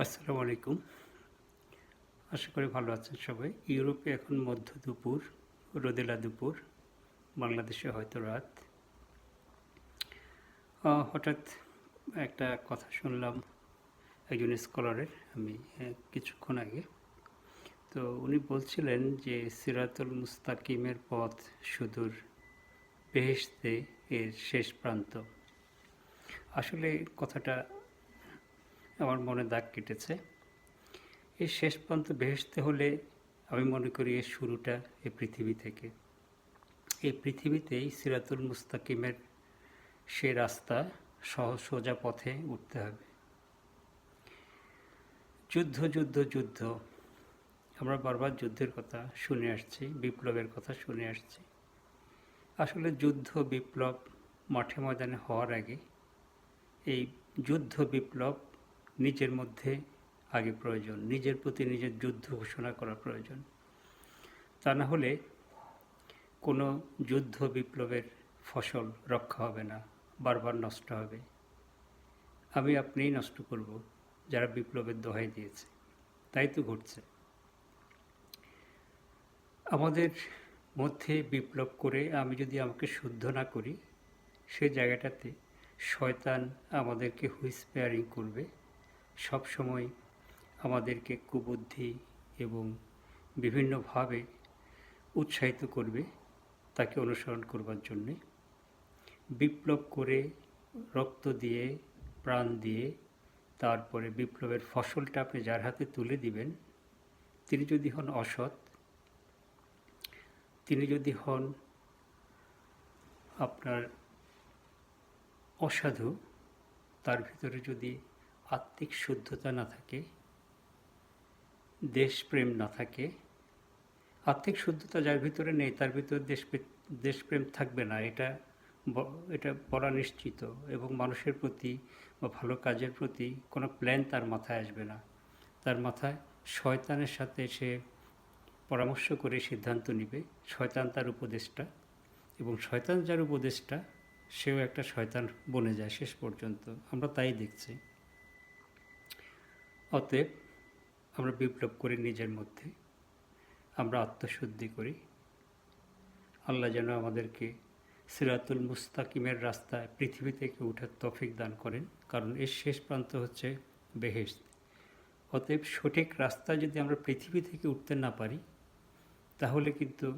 আসসালামু আলাইকুম। আশা করি ভালো আছেন সবাই। ইউরোপে এখন মধ্য দুপুর, রোদেলা দুপুর, বাংলাদেশে হয়তো রাত। হঠাৎ একটা কথা শুনলাম একজন স্কলারের, আমি কিছুক্ষণ আগে। তো উনি বলছিলেন যে সিরাতুল মুস্তাকিমের পথ সুদূর বেহেশতে এর শেষ প্রান্ত। আসলে কথাটা আমার মনে দাগ কেটেছে। এই শেষ প্রান্ত বেহেশতে হলে আমি মনে করি এর শুরুটা এই পৃথিবী থেকে। এই পৃথিবীতেই সিরাতুল মুস্তাকিমের সে রাস্তা সোজা পথে উঠতে হবে। যুদ্ধ যুদ্ধ যুদ্ধ, আমরা বারবার যুদ্ধের কথা শুনে আসছি, বিপ্লবের কথা শুনে আসছি। আসলে যুদ্ধ বিপ্লব মাঠে ময়দানে হওয়ার আগে এই যুদ্ধ বিপ্লব নিজের মধ্যে আগে প্রয়োজন, নিজের প্রতি নিজের যুদ্ধ ঘোষণা করা প্রয়োজন। তা না হলে কোনো যুদ্ধ বিপ্লবের ফসল রক্ষা হবে না, বারবার নষ্ট হবে। আমি আপনিই নষ্ট করব যারা বিপ্লবের দোহাই দিয়েছে। তাই তো ঘটছে। আমাদের মধ্যে বিপ্লব করে আমি যদি আমাকে শুদ্ধ না করি, সেই জায়গাটাতে শয়তান আমাদেরকে হুইসপেয়ারিং করবে, সবসময় আমাদেরকে কুবুদ্ধি এবং বিভিন্নভাবে উৎসাহিত করবে তাকে অনুসরণ করবার জন্যে। বিপ্লব করে রক্ত দিয়ে, প্রাণ দিয়ে, তারপরে বিপ্লবের ফসলটা আপনি যার হাতে তুলে দিবেন, তিনি যদি হন অসৎ, তিনি যদি হন আপনার অসাধু, তার ভিতরে যদি আত্মিক শুদ্ধতা না থাকে, দেশপ্রেম না থাকে, আত্মিক শুদ্ধতা যার ভিতরে নেই তার ভিতরে দেশপ্রেম থাকবে না, এটা বলা নিশ্চিত। এবং মানুষের প্রতি বা ভালো কাজের প্রতি কোনো প্ল্যান তার মাথায় আসবে না। তার মাথায় শয়তানের সাথে সে পরামর্শ করে সিদ্ধান্ত নিবে। শয়তান তার উপদেষ্টা, এবং শয়তান যার উপদেষ্টা সেও একটা শয়তান বনে যায় শেষ পর্যন্ত। আমরা তাই দেখছি। অতএব আমরা বিপ্লব করি নিজের মধ্যে, আমরা আত্মশুদ্ধি করি। আল্লাহ যেন আমাদেরকে সিরাতুল মুস্তাকিমের রাস্তায় পৃথিবী থেকে উঠার তৌফিক দান করেন, কারণ এর শেষ প্রান্ত হচ্ছে বেহেশত। অতএব সঠিক রাস্তায় যদি আমরা পৃথিবী থেকে উঠতে না পারি, তাহলে কিন্তু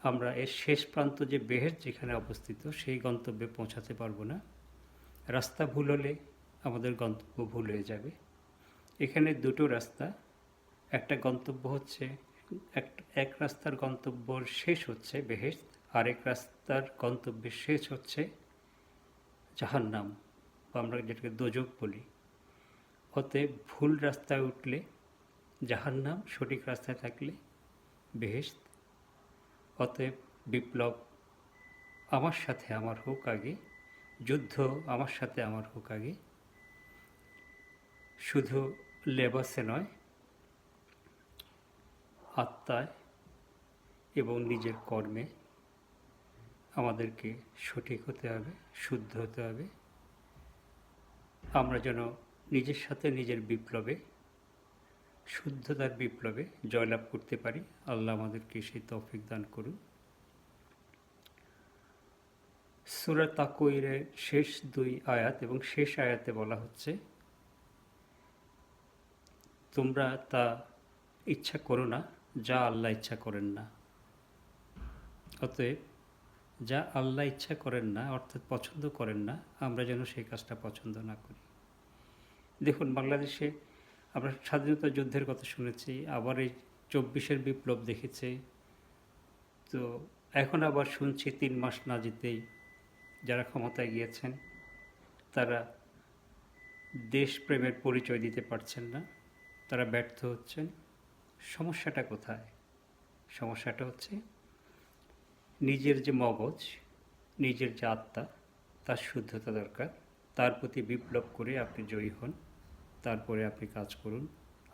আমরা এর শেষ প্রান্ত যে বেহেশত যেখানে অবস্থিত সেই গন্তব্যে পৌঁছাতে পারবো না। রাস্তা ভুল হলে আমাদের গন্তব্য ভুল হয়ে যাবে। এখানে দুটো রাস্তা, একটা গন্তব্য হচ্ছে এক রাস্তার গন্তব্যর শেষ হচ্ছে বেহেশত, আরেক রাস্তার গন্তব্যের শেষ হচ্ছে জাহান্নাম, বা আমরা যেটাকে দোজখ বলি। অতএব ভুল রাস্তায় উঠলে জাহান্নাম, সঠিক রাস্তায় থাকলে বেহেশত। অতএব বিপ্লব আমার সাথে আমার হোক আগে, যুদ্ধ আমার সাথে আমার হোক আগে, শুধু লেবাসে নয়, আত্মায় এবং নিজের কর্মে আমাদেরকে সঠিক হতে হবে, শুদ্ধ হতে হবে। আমরা যেন নিজের সাথে নিজের বিপ্লবে, শুদ্ধতার বিপ্লবে জয়লাভ করতে পারি। আল্লাহ আমাদেরকে সেই তৌফিক দান করুন। সূরা তাকওয়িরের শেষ 2 আয়াত এবং শেষ আয়াতে বলা হচ্ছে, তোমরা তা ইচ্ছা করো না যা আল্লাহ ইচ্ছা করেন না। অতএব যা আল্লাহ ইচ্ছা করেন না, অর্থাৎ পছন্দ করেন না, আমরা যেন সেই কাজটা পছন্দ না করি। দেখুন, বাংলাদেশে আমরা স্বাধীনতা যুদ্ধের কথা শুনেছি, আবার এই 24-এর বিপ্লব দেখেছি। তো এখন আবার শুনছি 3 মাস না যেতেই যারা ক্ষমতায় গিয়েছেন তারা দেশপ্রেমের পরিচয় দিতে পারছেন না, তারা ব্যর্থ হচ্ছেন। সমস্যাটা কোথায়? সমস্যাটা হচ্ছে নিজের যে মগজ, নিজের যে আত্মা, তার শুদ্ধতা দরকার। তার প্রতি বিপ্লব করে আপনি জয়ী হন, তারপরে আপনি কাজ করুন,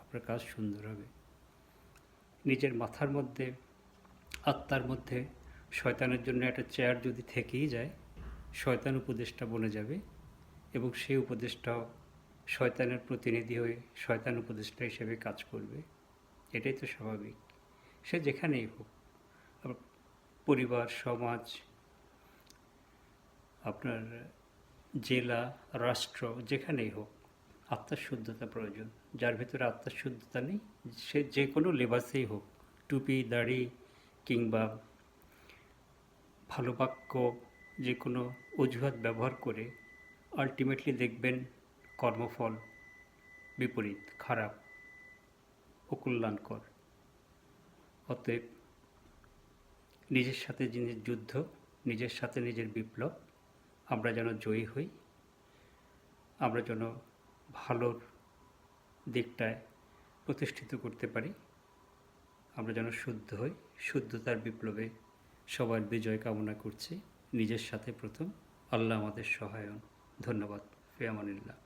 আপনার কাজ সুন্দর হবে। নিজের মাথার মধ্যে, আত্মার মধ্যে শয়তানের জন্য একটা চেয়ার যদি থেকেই যায়, শয়তান উপদেষ্টা বনে যাবে, এবং সেই উপদেষ্টাও শয়তানের প্রতিনিধি হয়ে শয়তান উপদেষ্টা হিসেবে কাজ করবে, এটাই তো স্বাভাবিক। সে যেখানেই হোক, পরিবার, সমাজ, আপনার জেলা, রাষ্ট্র, যেখানেই হোক আত্মার শুদ্ধতা প্রয়োজন। যার ভেতরে আত্মার শুদ্ধতা নেই, সে যে কোনো লেবাসেই হোক, টুপি, দাড়ি কিংবা ভালো বাক্য, যে কোনো অজুহাত ব্যবহার করে আলটিমেটলি দেখবেন কর্মফল বিপরীত, খারাপ, অকল্যাণকর। অতএব নিজের সাথে নিজের যুদ্ধ, নিজের সাথে নিজের বিপ্লব, আমরা যেন জয়ী হই, আমরা যেন ভালোর দিকটায় প্রতিষ্ঠিত করতে পারি, আমরা যেন শুদ্ধ হই। শুদ্ধতার বিপ্লবে সবার বিজয় কামনা করছি, নিজের সাথে প্রথম। আল্লাহ আমাদের সহায় হন। ধন্যবাদ। ফি আমানিল্লাহ।